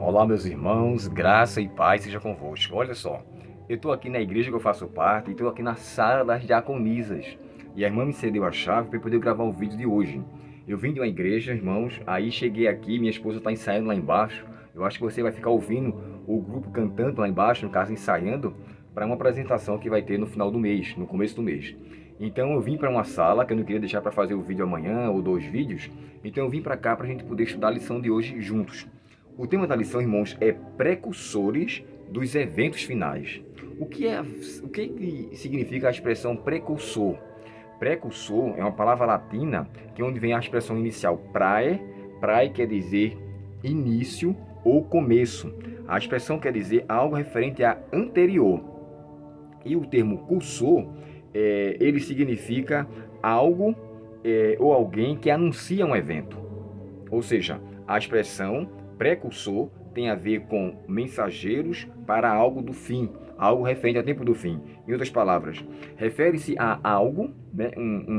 Olá, meus irmãos, graça e paz seja convosco. Olha só, eu estou aqui na igreja que eu faço parte e estou aqui na sala das diaconisas. E a irmã me cedeu a chave para eu poder gravar o vídeo de hoje. Eu vim de uma igreja, irmãos, aí cheguei aqui, minha esposa está ensaiando lá embaixo. Eu acho que você vai ficar ouvindo o grupo cantando lá embaixo, no caso ensaiando, para uma apresentação que vai ter no final do mês, no começo do mês. Então eu vim para uma sala que eu não queria deixar para fazer o vídeo amanhã ou 2 vídeos. Então eu vim para cá para a gente poder estudar a lição de hoje juntos. O tema da lição, irmãos, é precursores dos eventos finais. O que significa a expressão precursor? Precursor é uma palavra latina que é onde vem a expressão inicial prae. Prae quer dizer início ou começo. A expressão quer dizer algo referente a anterior. E o termo cursor, ele significa algo ou alguém que anuncia um evento. Ou seja, a expressão precursor tem a ver com mensageiros para algo do fim, algo referente ao tempo do fim. Em outras palavras, refere-se a algo, né,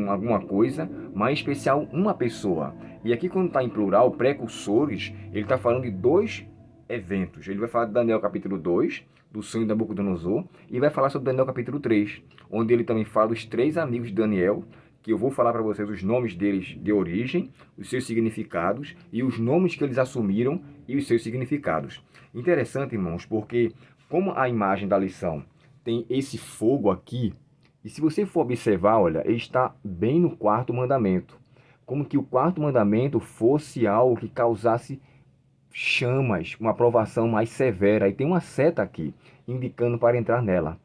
alguma coisa, mas em especial uma pessoa. E aqui quando está em plural, precursores, ele está falando de dois eventos. Ele vai falar de Daniel capítulo 2, do sonho de Nabucodonosor, e vai falar sobre Daniel capítulo 3, onde ele também fala dos 3 amigos de Daniel, que eu vou falar para vocês os nomes deles de origem, os seus significados e os nomes que eles assumiram e os seus significados. Interessante, irmãos, porque como a imagem da lição tem esse fogo aqui, e se você for observar, olha, ele está bem no 4º mandamento. Como que o 4º mandamento fosse algo que causasse chamas, uma aprovação mais severa. E tem uma seta aqui, indicando para entrar nela.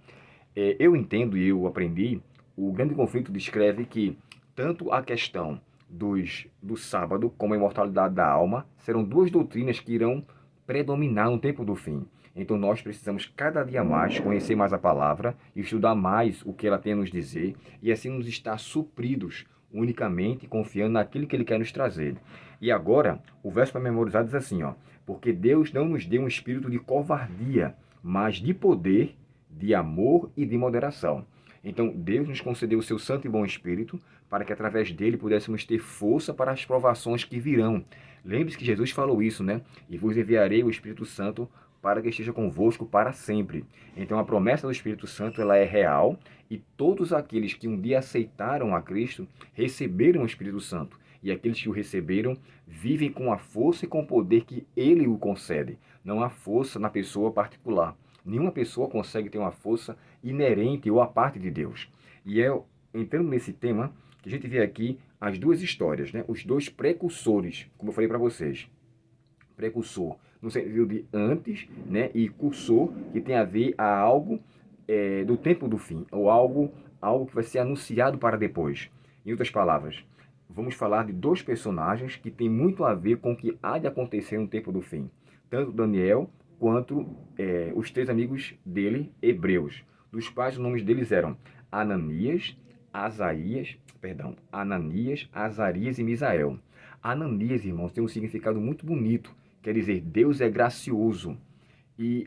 Eu entendo e eu aprendi, o grande conflito descreve que tanto a questão do sábado como a imortalidade da alma serão 2 doutrinas que irão predominar no tempo do fim. Então nós precisamos cada dia mais conhecer mais a palavra, estudar mais o que ela tem a nos dizer e assim nos estar supridos unicamente confiando naquilo que ele quer nos trazer. E agora, o verso para memorizar diz assim, ó: porque Deus não nos deu um espírito de covardia, mas de poder, de amor e de moderação. Então, Deus nos concedeu o seu santo e bom Espírito para que através dele pudéssemos ter força para as provações que virão. Lembre-se que Jesus falou isso, né? E vos enviarei o Espírito Santo para que esteja convosco para sempre. Então, a promessa do Espírito Santo ela é real e todos aqueles que um dia aceitaram a Cristo receberam o Espírito Santo. E aqueles que o receberam vivem com a força e com o poder que ele o concede. Não há força na pessoa particular. Nenhuma pessoa consegue ter uma força inerente ou à parte de Deus. E é entrando nesse tema que a gente vê aqui as 2 histórias, né? Os 2 precursores, como eu falei para vocês. Precursor no sentido de antes, né? E cursor, que tem a ver a algo do tempo do fim, ou algo que vai ser anunciado para depois. Em outras palavras, vamos falar de 2 personagens que têm muito a ver com o que há de acontecer no tempo do fim. Tanto Daniel quanto os 3 amigos dele, hebreus, dos quais os nomes deles eram Ananias, Azarias e Misael. Ananias, irmãos, tem um significado muito bonito, quer dizer, Deus é gracioso. E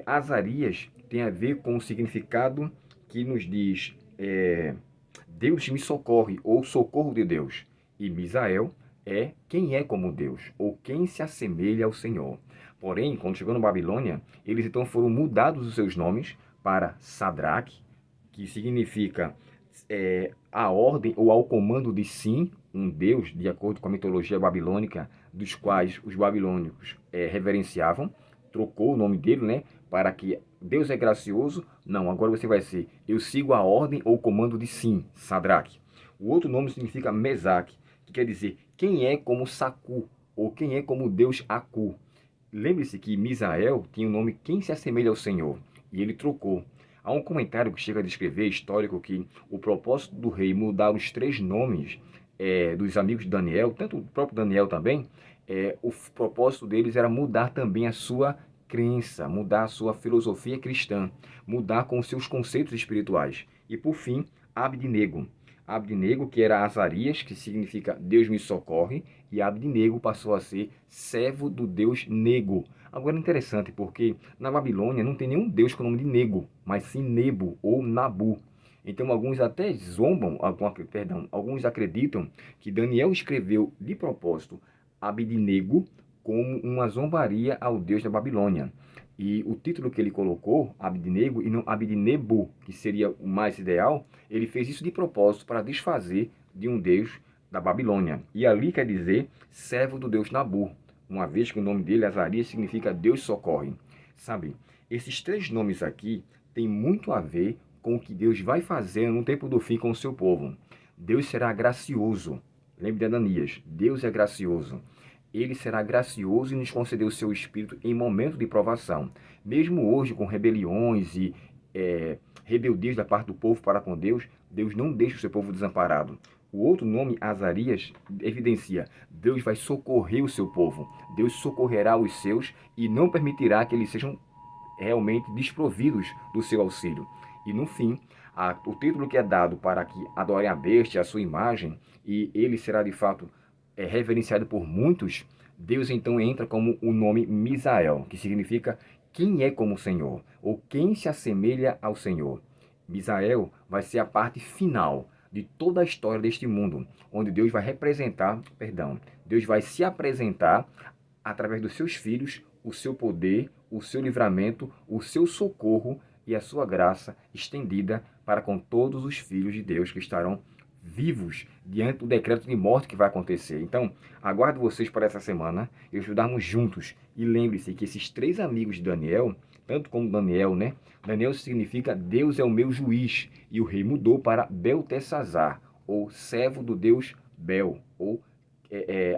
Azarias tem a ver com o significado que nos diz Deus me socorre, ou socorro de Deus. E Misael é quem é como Deus, ou quem se assemelha ao Senhor. Porém, quando chegou na Babilônia, eles então foram mudados os seus nomes para Sadraque, que significa a ordem ou ao comando de Sim, um deus, de acordo com a mitologia babilônica, dos quais os babilônicos reverenciavam. Trocou o nome dele, né, para que Deus é gracioso. Não, agora você vai ser eu sigo a ordem ou comando de Sim, Sadraque. O outro nome significa Mesaque, que quer dizer quem é como Sacu, ou quem é como Deus Acu. Lembre-se que Misael tinha o nome quem se assemelha ao Senhor, e ele trocou. Há um comentário que chega a descrever, histórico, que o propósito do rei mudar os 3 nomes dos amigos de Daniel, tanto o próprio Daniel também, o propósito deles era mudar também a sua crença, mudar a sua filosofia cristã, mudar com os seus conceitos espirituais. E por fim, Abdinego. Abdinego, que era Azarias, que significa Deus me socorre, e Abdinego passou a ser servo do Deus Nego. Agora é interessante porque na Babilônia não tem nenhum Deus com o nome de Nego, mas sim Nebo ou Nabu. Então alguns até zombam, alguns acreditam que Daniel escreveu de propósito Abdinego como uma zombaria ao Deus da Babilônia. E o título que ele colocou, Abednego, e não Abednego, que seria o mais ideal, ele fez isso de propósito para desfazer de um Deus da Babilônia. E ali quer dizer servo do Deus Nabu, uma vez que o nome dele, Azarias, significa Deus socorre. Sabe, esses três nomes aqui têm muito a ver com o que Deus vai fazer no tempo do fim com o seu povo. Deus será gracioso. Lembre de Ananias, Deus é gracioso. Ele será gracioso e nos conceder o seu Espírito em momento de provação. Mesmo hoje, com rebeliões e rebeldias da parte do povo para com Deus, Deus não deixa o seu povo desamparado. O outro nome, Azarias, evidencia: Deus vai socorrer o seu povo. Deus socorrerá os seus e não permitirá que eles sejam realmente desprovidos do seu auxílio. E no fim, o título que é dado para que adorem a besta, a sua imagem, e ele será de fato reverenciado por muitos, Deus então entra como o nome Misael, que significa quem é como o Senhor, ou quem se assemelha ao Senhor. Misael vai ser a parte final de toda a história deste mundo, onde Deus vai Deus vai se apresentar através dos seus filhos, o seu poder, o seu livramento, o seu socorro e a sua graça estendida para com todos os filhos de Deus que estarão vivos diante do decreto de morte que vai acontecer. Então, aguardo vocês para essa semana e estudarmos juntos. E lembre-se que esses três amigos de Daniel, tanto como Daniel, né? Daniel significa Deus é o meu juiz, e o rei mudou para Beltesazar, ou servo do Deus Bel, ou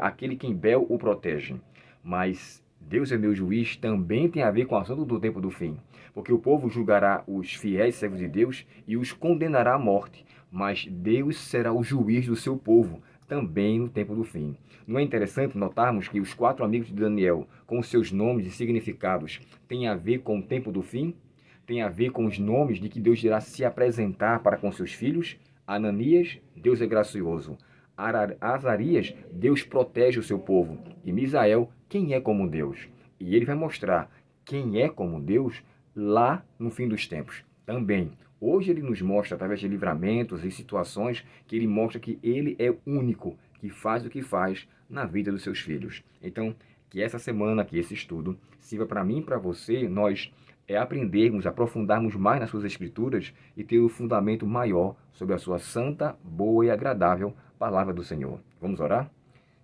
aquele quem Bel o protege. Mas Deus é meu juiz também tem a ver com o assunto do tempo do fim, porque o povo julgará os fiéis servos de Deus e os condenará à morte, mas Deus será o juiz do seu povo também no tempo do fim. Não é interessante notarmos que os quatro amigos de Daniel, com seus nomes e significados, têm a ver com o tempo do fim? Tem a ver com os nomes de que Deus irá se apresentar para com seus filhos? Ananias, Deus é gracioso. Azarias, Deus protege o seu povo. E Misael, quem é como Deus? E ele vai mostrar quem é como Deus lá no fim dos tempos. Também, hoje ele nos mostra, através de livramentos e situações, que ele mostra que ele é único, que faz o que faz na vida dos seus filhos. Então, que essa semana, que esse estudo, sirva para mim e para você, nós aprendermos, aprofundarmos mais nas suas escrituras e ter um fundamento maior sobre a sua santa, boa e agradável palavra do Senhor. Vamos orar?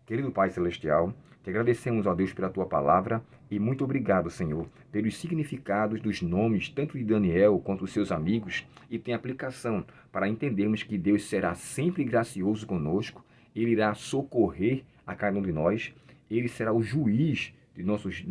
Querido Pai Celestial, te agradecemos, ó Deus, pela tua palavra e muito obrigado, Senhor, pelos significados dos nomes tanto de Daniel quanto dos seus amigos, e tem aplicação para entendermos que Deus será sempre gracioso conosco, Ele irá socorrer a cada um de nós, Ele será o juiz de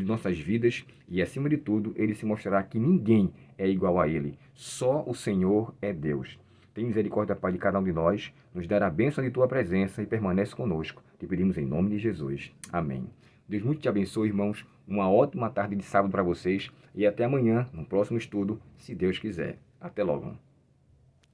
nossas vidas e, acima de tudo, Ele se mostrará que ninguém é igual a Ele. Só o Senhor é Deus. Tem misericórdia, Pai, de cada um de nós, nos dará a bênção de Tua presença e permanece conosco. Te pedimos em nome de Jesus. Amém. Deus muito te abençoe, irmãos. Uma ótima tarde de sábado para vocês e até amanhã, no próximo estudo, se Deus quiser. Até logo.